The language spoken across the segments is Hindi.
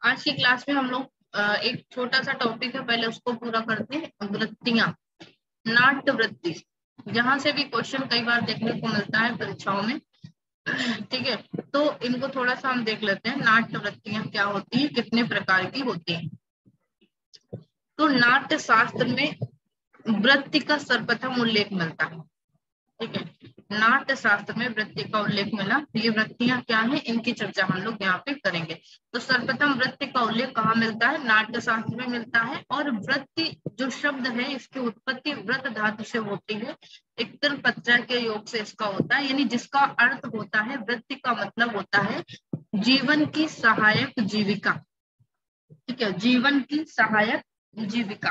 आज की क्लास में हम लोग एक छोटा सा टॉपिक है, पहले उसको पूरा करते हैं। वृत्तियां, नाट्य वृत्ति, जहां से भी क्वेश्चन कई बार देखने को मिलता है परीक्षाओं में। ठीक है, तो इनको थोड़ा सा हम देख लेते हैं। नाट्य वृत्तियां क्या होती हैं, कितने प्रकार की होती हैं। तो नाट्य शास्त्र में वृत्ति का सर्वप्रथम उल्लेख मिलता है। ठीक है, नाट्य शास्त्र में वृत्ति का उल्लेख मिला। ये वृत्तियां क्या हैं, इनकी चर्चा हम लोग यहाँ पे करेंगे। तो सर्वप्रथम वृत्ति का उल्लेख कहाँ मिलता है, नाट्य शास्त्र में मिलता है। और वृत्ति जो शब्द है, इसकी उत्पत्ति व्रत धातु से होती है। एक तिल प्रत्यय के योग से इसका होता है, यानी जिसका अर्थ होता है, वृत्ति का मतलब होता है जीवन की सहायक जीविका। ठीक है, जीवन की सहायक जीविका।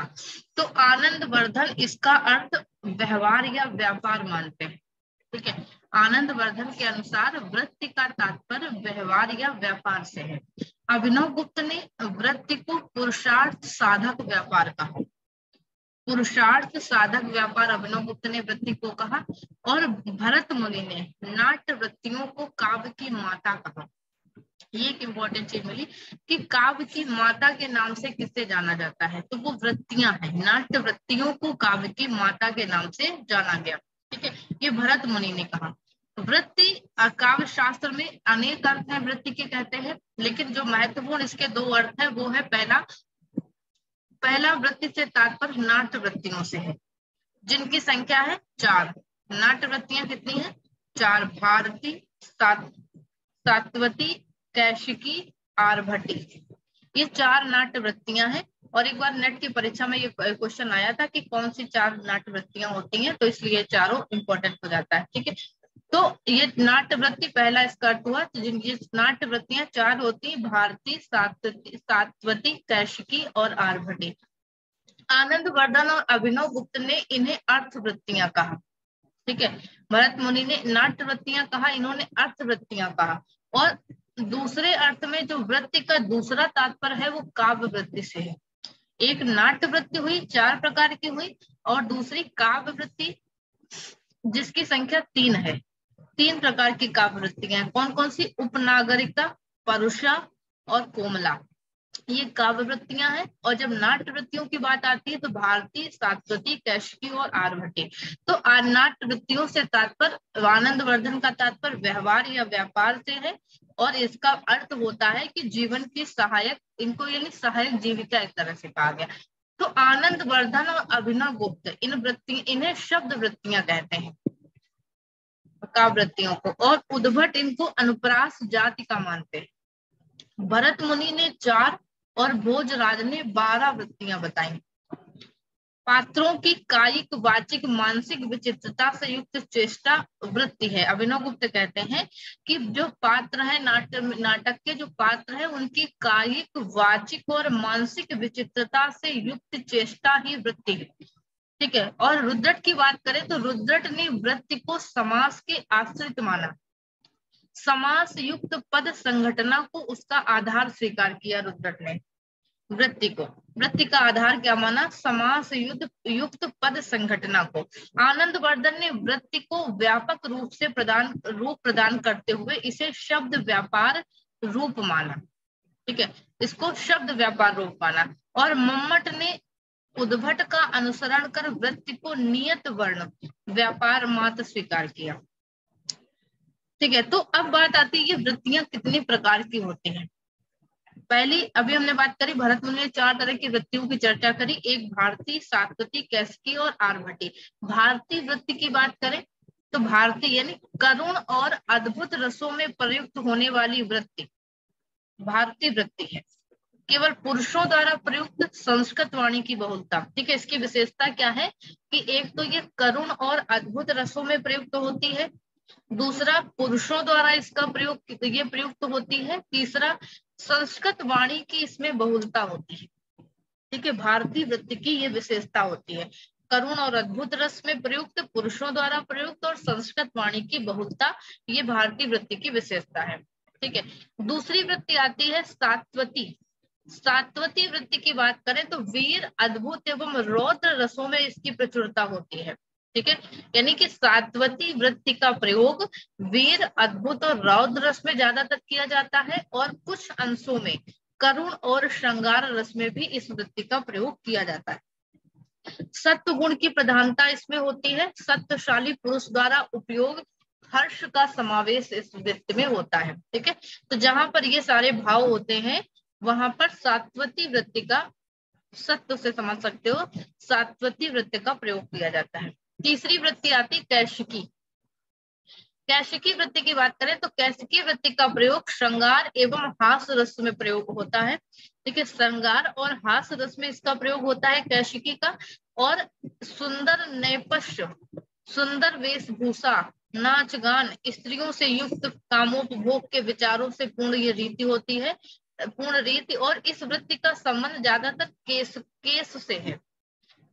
तो आनंद वर्धन इसका अर्थ व्यवहार या व्यापार मानते हैं। ठीक है, आनंद वर्धन के अनुसार वृत्ति का तात्पर्य व्यवहार या व्यापार से है। अभिनव गुप्त ने वृत्ति को पुरुषार्थ साधक व्यापार कहा। पुरुषार्थ साधक व्यापार अभिनव गुप्त ने वृत्ति को कहा। और भरत मुनि ने नाट्य वृत्तियों को काव्य की माता कहा। ये एक इम्पोर्टेंट चीज मिली कि काव्य की माता के नाम से किससे जाना जाता है, तो वो वृत्तियां हैं। नाट्य वृत्तियों को काव्य की माता के नाम से जाना गया। ठीक है, ये भरत मुनि ने कहा। वृत्ति काव्य शास्त्र में अनेक अर्थ है वृत्ति के कहते हैं, लेकिन जो महत्वपूर्ण इसके दो अर्थ है वो है पहला वृत्ति से तात्पर्य नाट्य वृत्तियों से है, जिनकी संख्या है 4। नाट्य वृत्तियां कितनी है? 4। भारती, सात्वती, कैशिकी, आर्भटी, ये 4 नाट्य वृत्तियां हैं। और एक बार नेट की परीक्षा में ये क्वेश्चन आया था कि कौन सी 4 नाट्य वृत्तियां होती हैं, तो इसलिए चारों इंपॉर्टेंट हो जाता है। ठीक है, तो ये नाट्य वृत्ति पहला इसका अर्थ हुआ। तो जिनकी नाट्य वृत्तियां 4 होती, भारती, सात्वती, कैशिकी और आर्भटी। आनंद वर्धन और अभिनव गुप्त ने इन्हें अर्थ वृत्तियां कहा। ठीक है, भरत मुनि ने नाट्य वृत्तियां कहा, इन्होंने अर्थ वृत्तियां कहा। और दूसरे अर्थ में जो वृत्ति का दूसरा तात्पर्य है वो काव्य वृत्ति से है। एक नाट्य वृत्ति हुई, 4 प्रकार की हुई, और दूसरी काव्य वृत्ति जिसकी संख्या 3 है। 3 प्रकार की काव्य वृत्तियां हैं। कौन कौन सी? उपनागरिका, परुषा और कोमला, ये काव्य वृत्तियां हैं। और जब नाट्य वृत्तियों की बात आती है तो भारती, सात्वती, कैशिकी और आर्भटी। तो नाट्य वृत्तियों से तात्पर्य, आनंद वर्धन का तात्पर्य व्यवहार या व्यापार से है। और इसका अर्थ होता है कि जीवन की सहायक, इनको यानी सहायक जीविका एक तरह से कहा गया। तो आनंद वर्धन और अभिनव गुप्त इन्हें शब्द वृत्तियां कहते हैं, काव्य वृत्तियों को। और उद्भट इनको अनुप्रास जाति का मानते हैं। भरत मुनि ने 4 और भोजराज ने 12 वृत्तियां बताई। पात्रों की कायिक, वाचिक, मानसिक विचित्रता से युक्त चेष्टा वृत्ति है। अभिनव गुप्त कहते हैं कि जो पात्र है, नाटक के जो पात्र है, उनकी कायिक, वाचिक और मानसिक विचित्रता से युक्त चेष्टा ही वृत्ति है। ठीक है, और रुद्रट की बात करें तो रुद्रट ने वृत्ति को समास के आश्रित माना। समास युक्त पद संघटना को उसका आधार स्वीकार किया रुद्रट ने। वृत्ति का आधार क्या माना? समास युक्त पद संघटना को। आनंद वर्धन ने वृत्ति को व्यापक रूप प्रदान करते हुए इसे शब्द व्यापार रूप माना। ठीक है, इसको शब्द व्यापार रूप माना। और मम्मट ने उद्भट का अनुसरण कर वृत्ति को नियत वर्ण व्यापार मात्र स्वीकार किया। ठीक है, तो अब बात आती है कि वृत्तियां कितनी प्रकार की होती हैं। पहली अभी हमने बात करी, भरत मुनि ने 4 तरह की वृत्तियों की चर्चा करी। एक भारती, सात्वती, कैशिकी और आर्भटी। भारतीय वृत्ति की बात करें तो भारतीय यानी करुण और अद्भुत रसों में प्रयुक्त होने वाली वृत्ति भारतीय वृत्ति है। केवल पुरुषों द्वारा प्रयुक्त संस्कृत वाणी की बहुलता। ठीक है, इसकी विशेषता क्या है कि एक तो ये करुण और अद्भुत रसों में प्रयुक्त होती है, दूसरा पुरुषों द्वारा इसका प्रयुक्त होती है, तीसरा संस्कृत वाणी की इसमें बहुलता होती है। ठीक है, भारतीय वृत्ति की ये विशेषता होती है, करुण और अद्भुत रस में प्रयुक्त, पुरुषों द्वारा प्रयुक्त और संस्कृत वाणी की बहुलता, ये भारतीय वृत्ति की विशेषता है। ठीक है, दूसरी वृत्ति आती है सात्वती। सात्वती वृत्ति की बात करें तो वीर, अद्भुत एवं रौद्र रसों में इसकी प्रचुरता होती है। ठीक है, यानी कि सात्वती वृत्ति का प्रयोग वीर, अद्भुत और रौद्र रस में ज्यादातर किया जाता है, और कुछ अंशों में करुण और श्रृंगार रस में भी इस वृत्ति का प्रयोग किया जाता है। सत्व गुण की प्रधानता इसमें होती है। सत्वशाली पुरुष द्वारा उपयोग हर्ष का समावेश इस वृत्ति में होता है। ठीक है, तो जहां पर ये सारे भाव होते हैं वहां पर सात्वती वृत्ति का, सत्व से समझ सकते हो, सात्वती वृत्ति का प्रयोग किया जाता है। तीसरी वृत्ति आती कैशिकी। कैशिकी वृत्ति की बात करें तो कैशिकी वृत्ति का प्रयोग श्रृंगार एवं हास रस में प्रयोग होता है। ठीक है, श्रृंगार और हास रस में इसका प्रयोग होता है कैशिकी का। और सुंदर नैपश्य, सुंदर वेशभूषा, नाच गान, स्त्रियों से युक्त कामोपभोग के विचारों से पूर्ण ये रीति होती है, पूर्ण रीति। और इस वृत्ति का संबंध ज्यादातर केस से है।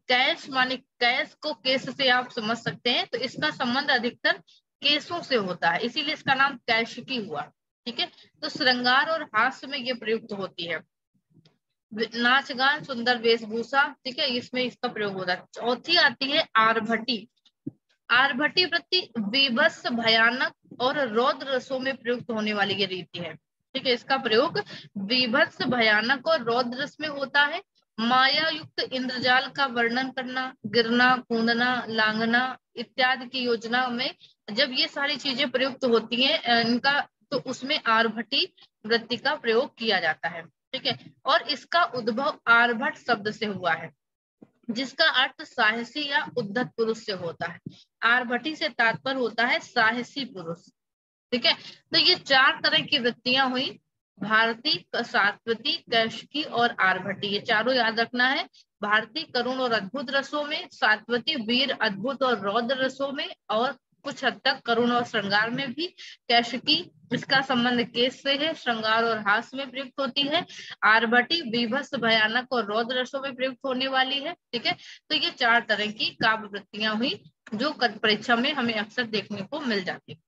कैश माने कैश को केस से आप समझ सकते हैं, तो इसका संबंध अधिकतर केसों से होता है, इसीलिए इसका नाम कैशिकी हुआ। ठीक है, तो श्रृंगार और हास्य में ये प्रयुक्त होती है। नाच गान, सुंदर वेशभूषा, ठीक है, इसमें इसका प्रयोग होता है। चौथी आती है आर्भटी। आर्भटी वृत्ति विभत्स, भयानक और रौद्र रसों में प्रयुक्त होने वाली ये रीति है। ठीक है, इसका प्रयोग विभत्स, भयानक और रौद्र रस में होता है। माया युक्त इंद्रजाल का वर्णन करना, गिरना, कूदना, लांगना इत्यादि की योजना में जब ये सारी चीजें प्रयुक्त होती हैं इनका, तो उसमें आर्भटी वृत्ति का प्रयोग किया जाता है। ठीक है, और इसका उद्भव आर्भट शब्द से हुआ है, जिसका अर्थ साहसी या उद्धत पुरुष से होता है। आर्भटी से तात्पर्य होता है साहसी पुरुष। ठीक है, तो ये चार तरह की वृत्तियां हुई, भारती, सात्वती, कैशिकी और आर्भटी। ये चारों याद रखना है। भारती करुण और अद्भुत रसों में, सात्वती वीर, अद्भुत और रौद्र रसों में, और कुछ हद तक करुण और श्रृंगार में भी। कैशिकी, इसका संबंध केस से है, श्रृंगार और हास में प्रयुक्त होती है। आर्भटी विभत्स, भयानक और रौद्र रसों में प्रयुक्त होने वाली है। ठीक है, तो ये चार तरह की काव्य वृत्तियां हुई जो परीक्षा में हमें अक्सर देखने को मिल जाती है।